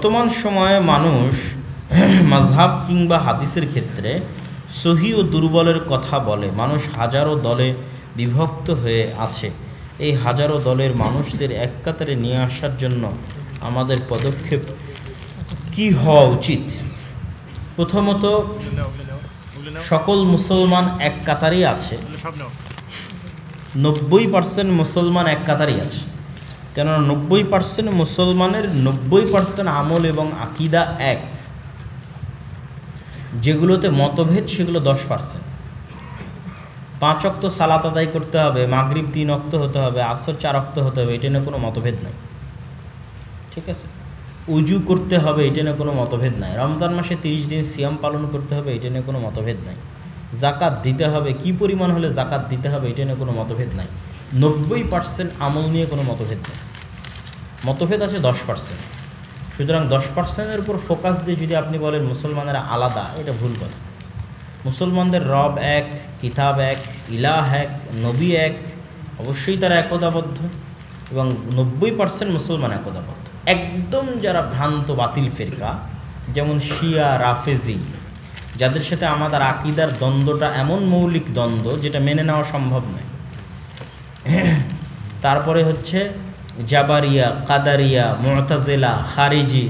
বর্তমান সময়ে মানুষ মাযহাব কিংবা হাদিসের ক্ষেত্রে সহি ও দুর্বলের কথা বলে। মানুষ হাজারো দলে বিভক্ত হয়ে আছে। এই হাজারো দলের মানুষদের এক কাতারে নিয়ে আসার জন্য আমাদের পদক্ষেপ কি হওয়া উচিত? প্রথমত, সকল মুসলমান এক কাতারেই আছে। 90% মুসলমান এক কাতারেই আছে। কেননা 90% মুসলমানের 90% আমল এবং আকিদা এক। যেগুলোতে মতভেদ সেগুলো 10%। 5 ওয়াক্ত সালাত আদায় করতে হবে, মাগরিব 3 ওয়াক্ত হতে হবে, আসর 4 ওয়াক্ত হতে হবে, এটা নিয়ে কোনো মতভেদ নাই। ঠিক আছে, উজু করতে হবে, এটা নিয়ে কোনো মতভেদ নাই। রমজান মাসে 30 দিন সিয়াম পালন করতে হবে, এটা নিয়ে কোনো মতভেদ নাই। জাকাত দিতে হবে, কি পরিমাণ হলে জাকাত দিতে হবে, এটা নিয়ে কোনো মতভেদ নাই। 90% আমল নিয়ে কোনো মতভেদ নেই। মতভেদ আছে 10%। সুতরাং 10%-এর উপর ফোকাস দিয়ে যদি আপনি বলেন মুসলমানেরা আলাদা, এটা ভুল কথা। মুসলমানদের রব এক, কিতাব এক, ইলাহ এক, নবী এক, অবশ্যই তারা একতাবদ্ধ এবং 90% মুসলমান একতাবদ্ধ। একদম যারা ভ্রান্ত বাতিল ফিরকা, যেমন শিয়া, রাফেজি, যাদের সাথে আমাদের আকিদার দ্বন্দ্বটা এমন মৌলিক দ্বন্দ্ব যেটা মেনে নেওয়া সম্ভব নয়। তারপরে হচ্ছে জাবারিয়া, কাদারিয়া, মুতাজিলা, খারিজি,